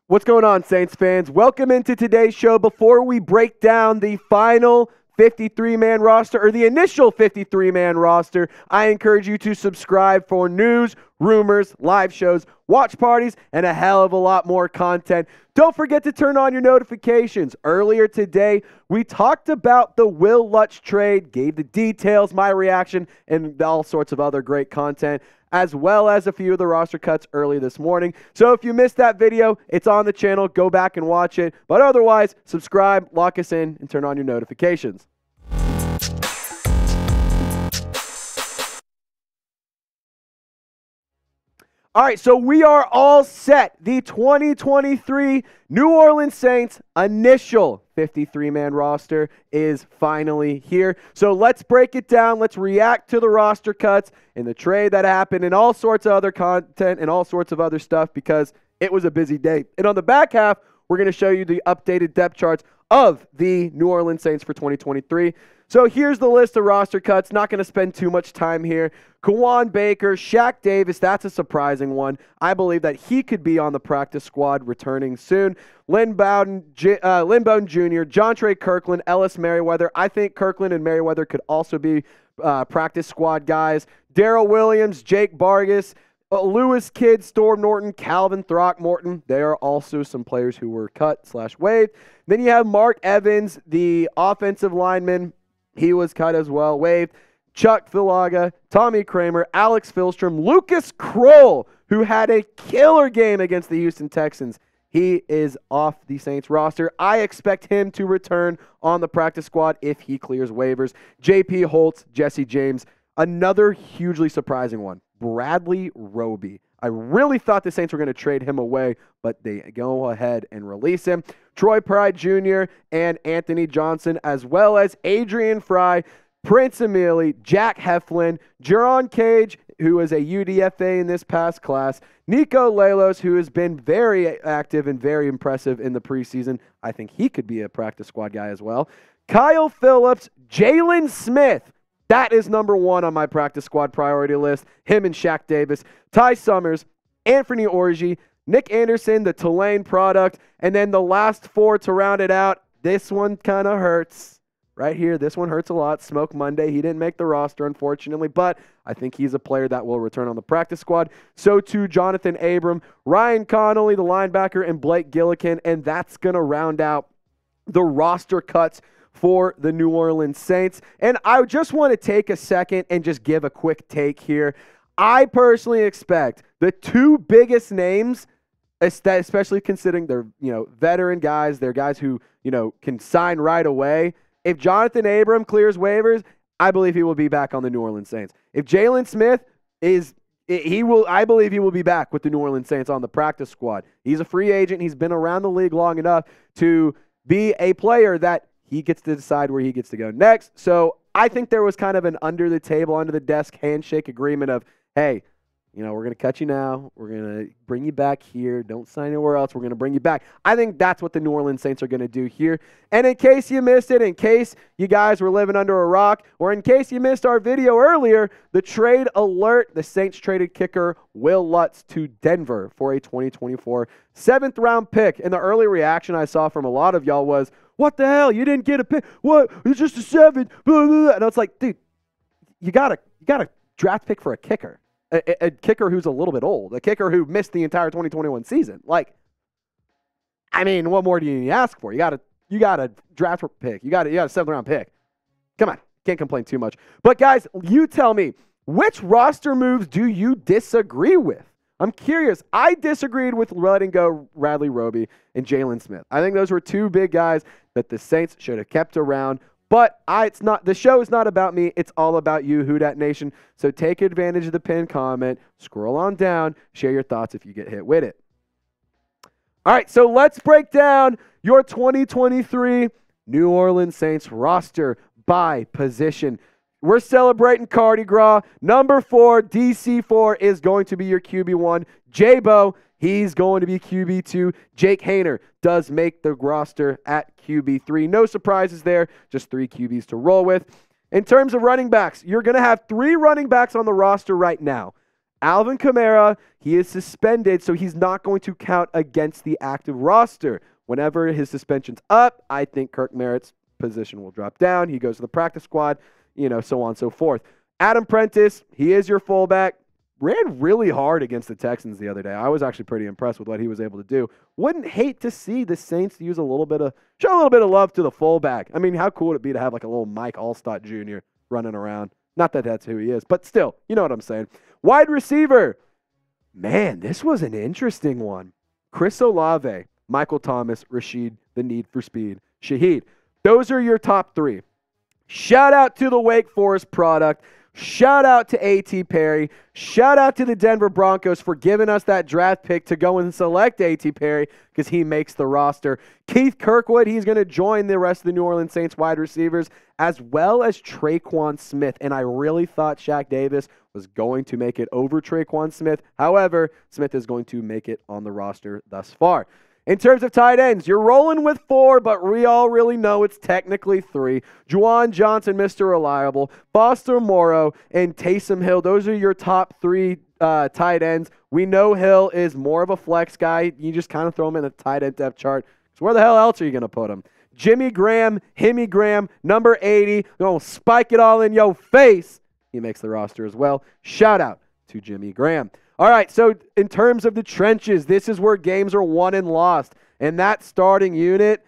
What's going on, Saints fans? Welcome into today's show. Before we break down the final 53-man roster, or the initial 53-man roster, I encourage you to subscribe for news, rumors, live shows, watch parties, and a hell of a lot more content. Don't forget to turn on your notifications. Earlier today, we talked about the Will Lutz trade, gave the details, my reaction, and all sorts of other great content, as well as a few of the roster cuts early this morning. So if you missed that video, it's on the channel. Go back and watch it. But otherwise, subscribe, lock us in, and turn on your notifications. All right, so we are all set. The 2023 New Orleans Saints initial 53-man roster is finally here. So let's break it down. Let's react to the roster cuts and the trade that happened and all sorts of other content and all sorts of other stuff because it was a busy day. And on the back half, we're going to show you the updated depth charts of the New Orleans Saints for 2023. So here's the list of roster cuts. Not going to spend too much time here. Kawaan Baker, Shaq Davis, that's a surprising one. I believe that he could be on the practice squad returning soon. Lynn Bowden Jr., Jontre Kirklin, Ellis Merriweather. I think Kirklin and Merriweather could also be practice squad guys. Darrel Williams, Jake Bargas, Lewis Kid, Storm Norton, Calvin Throckmorton. They are also some players who were cut/waived. Then you have Mark Evans, the offensive lineman. He was cut as well, waived. Chuck Filaga, Tommy Kraemer, Alex Philstrom, Lucas Krull, who had a killer game against the Houston Texans. He is off the Saints roster. I expect him to return on the practice squad if he clears waivers. JP Holtz, Jesse James, another hugely surprising one. Bradley Roby. I really thought the Saints were going to trade him away, but they go ahead and release him. Troy Pride Jr. and Anthony Johnson, as well as Adrian Frye, Prince Emili, Jack Heflin, Jerron Cage, who is a UDFA in this past class, Niko Lalos, who has been very active and very impressive in the preseason. I think he could be a practice squad guy as well. Kyle Phillips, Jalen Smith. That is number one on my practice squad priority list. Him and Shaq Davis. Ty Summers, Anthony Orji, Nick Anderson, the Tulane product, and then the last four to round it out. This one kind of hurts. Right here, this one hurts a lot. Smoke Monday. He didn't make the roster, unfortunately, but I think he's a player that will return on the practice squad. So too, Jonathan Abram, Ryan Connolly, the linebacker, and Blake Gillikin, and that's going to round out the roster cuts for the New Orleans Saints. And I just want to take a second and just give a quick take here. I personally expect the two biggest names, especially considering they're veteran guys, they're guys who can sign right away. If Jonathan Abram clears waivers, I believe he will be back on the New Orleans Saints. If Jalen Smith I believe he will be back with the New Orleans Saints on the practice squad. He's a free agent. He's been around the league long enough to be a player that he gets to decide where he gets to go next. So I think there was kind of an under the table, under the desk handshake agreement of, hey, we're going to cut you now. We're going to bring you back here. Don't sign anywhere else. We're going to bring you back. I think that's what the New Orleans Saints are going to do here. And in case you missed it, in case you guys were living under a rock, or in case you missed our video earlier, the trade alert, the Saints traded kicker Will Lutz to Denver for a 2024 7th-round pick. And the early reaction I saw from a lot of y'all was, what the hell? You didn't get a pick. What? It's just a 7. Blah, blah, blah. And I was like, dude, you got a draft pick for a kicker. A kicker who's a little bit old, a kicker who missed the entire 2021 season. What more do you ask for? You got a draft pick. You got a 7th-round pick. Come on, can't complain too much. But guys, you tell me, which roster moves do you disagree with? I'm curious. I disagreed with letting go Bradley Roby and Jalen Smith. I think those were two big guys that the Saints should have kept around. But the show is not about me. It's all about you, Who Dat Nation. So take advantage of the pinned comment. Scroll on down. Share your thoughts if you get hit with it. All right, so let's break down your 2023 New Orleans Saints roster by position. We're celebrating Cardi Gras. Number 4, DC4 is going to be your QB1. J-Bo, he's going to be QB2. Jake Haener does make the roster at QB3. No surprises there, just 3 QBs to roll with. In terms of running backs, you're going to have 3 running backs on the roster right now. Alvin Kamara, he is suspended, so he's not going to count against the active roster. Whenever his suspension's up, I think Kirk Merritt's position will drop down. He goes to the practice squad, so on and so forth. Adam Prentice, he is your fullback. Ran really hard against the Texans the other day. I was actually pretty impressed with what he was able to do. Wouldn't hate to see the Saints use show a little bit of love to the fullback. I mean, how cool would it be to have like a little Mike Allstott Jr. running around? Not that that's who he is, but still, you know what I'm saying. Wide receiver. Man, this was an interesting one. Chris Olave, Michael Thomas, Rashid, the need for speed, Shaheed. Those are your top three. Shout out to the Wake Forest product. Shout out to A.T. Perry. Shout out to the Denver Broncos for giving us that draft pick to go and select A.T. Perry because he makes the roster. Keith Kirkwood, he's going to join the rest of the New Orleans Saints wide receivers, as well as Traquan Smith. And I really thought Shaq Davis was going to make it over Traquan Smith. However, Smith is going to make it on the roster thus far. In terms of tight ends, you're rolling with 4, but we all really know it's technically 3. Juwan Johnson, Mr. Reliable, Foster Moreau, and Taysom Hill. Those are your top 3 tight ends. We know Hill is more of a flex guy. You just kind of throw him in the tight end depth chart. So where the hell else are you going to put him? Jimmy Graham, Himmy Graham, number 80. Going to spike it all in your face. He makes the roster as well. Shout out to Jimmy Graham. All right, so in terms of the trenches, this is where games are won and lost. And that starting unit,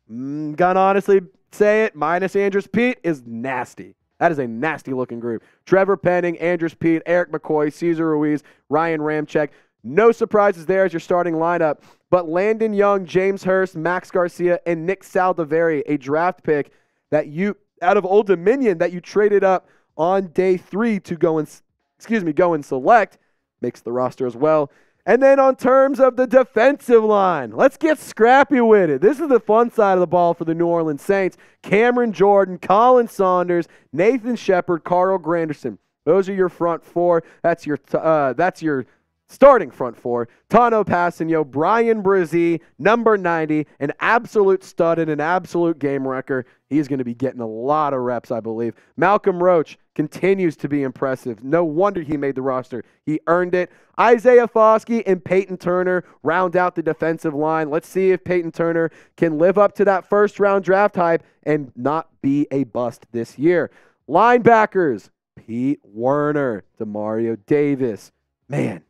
gonna honestly say it, minus Andrews Pete, is nasty. That is a nasty-looking group. Trevor Penning, Andrews Pete, Eric McCoy, Cesar Ruiz, Ryan Ramczyk. No surprises there as your starting lineup. But Landon Young, James Hurst, Max Garcia, and Nick Saldiveri, a draft pick that you, out of Old Dominion, that you traded up on day 3 to go and select, makes the roster as well. And then on terms of the defensive line, let's get scrappy with it. This is the fun side of the ball for the New Orleans Saints. Cameron Jordan, Colin Saunders, Nathan Shepard, Carl Granderson. Those are your front 4. That's your starting front 4. Tano Passanio, Brian Brzee, number 90, an absolute stud and an absolute game wrecker. He's going to be getting a lot of reps, I believe. Malcolm Roach continues to be impressive. No wonder he made the roster. He earned it. Isaiah Foskey and Peyton Turner round out the defensive line. Let's see if Peyton Turner can live up to that first-round draft hype and not be a bust this year. Linebackers, Pete Werner, Demario Davis. Man,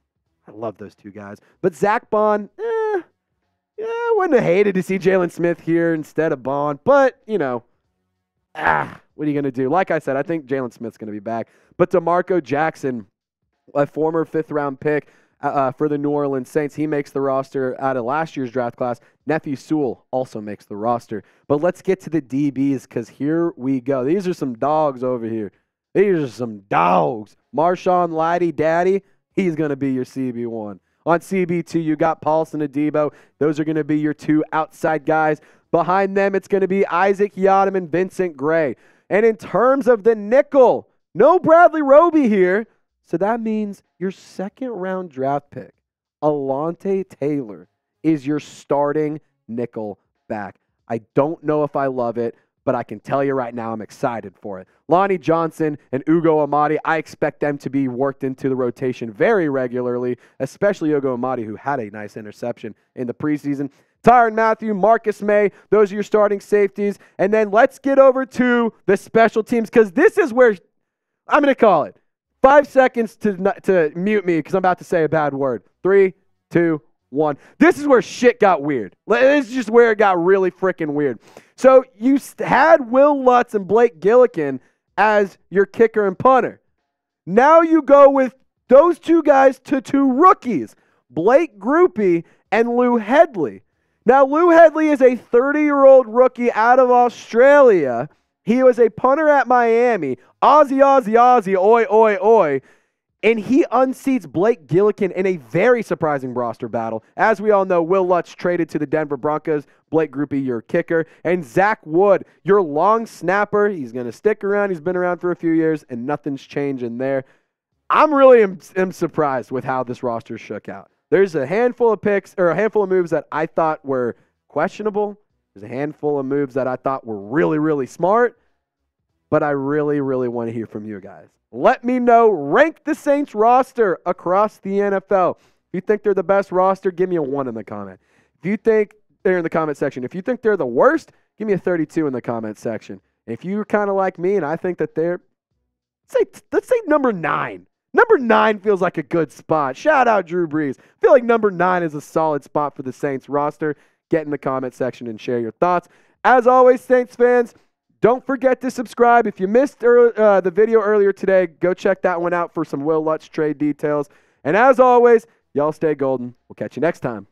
I love those 2 guys. But Zach Bond, I wouldn't have hated to see Jalen Smith here instead of Bond. But, what are you going to do? Like I said, I think Jalen Smith's going to be back. But DeMarco Jackson, a former 5th-round pick for the New Orleans Saints, he makes the roster out of last year's draft class. Nephew Sewell also makes the roster. But let's get to the DBs because here we go. These are some dogs over here. These are some dogs. Marshawn Laddie Daddy, he's going to be your CB1. On CB2, you got Paulson Adebo. Those are going to be your 2 outside guys. Behind them, it's going to be Isaac Yiadom and Vincent Gray. And in terms of the nickel, no Bradley Roby here. So that means your 2nd-round draft pick, Alontae Taylor, is your starting nickel back. I don't know if I love it, but I can tell you right now I'm excited for it. Lonnie Johnson and Ugo Amadi, I expect them to be worked into the rotation very regularly, especially Ugo Amadi, who had a nice interception in the preseason. Tyrann Mathieu, Marcus May, those are your starting safeties. And then let's get over to the special teams because this is where I'm going to call it. 5 seconds to mute me because I'm about to say a bad word. 3, 2, 1. This is where shit got weird. This is just where it got really freaking weird. So you had Will Lutz and Blake Gillikin as your kicker and punter. Now you go with those 2 guys to 2 rookies, Blake Grupe and Lou Hedley. Now, Lou Hedley is a 30-year-old rookie out of Australia. He was a punter at Miami. Aussie, Aussie, Aussie, oi, oi, oi. And he unseats Blake Gillikin in a very surprising roster battle. As we all know, Will Lutz traded to the Denver Broncos. Blake Grupe, your kicker. And Zach Wood, your long snapper. He's going to stick around. He's been around for a few years, and nothing's changing there. I'm really am surprised with how this roster shook out. There's a handful of picks or a handful of moves that I thought were questionable. There's a handful of moves that I thought were really, really smart. but I really, really want to hear from you guys. Let me know. Rank the Saints roster across the NFL. If you think they're the best roster, give me a 1 in the comment. If you think they're in the comment section. If you think they're the worst, give me a 32 in the comment section. If you're kind of like me and I think that they're, let's say number 9. Number 9 feels like a good spot. Shout out Drew Brees. I feel like number 9 is a solid spot for the Saints roster. Get in the comment section and share your thoughts. As always, Saints fans, don't forget to subscribe. If you missed the video earlier today, go check that one out for some Will Lutz trade details. And as always, y'all stay golden. We'll catch you next time.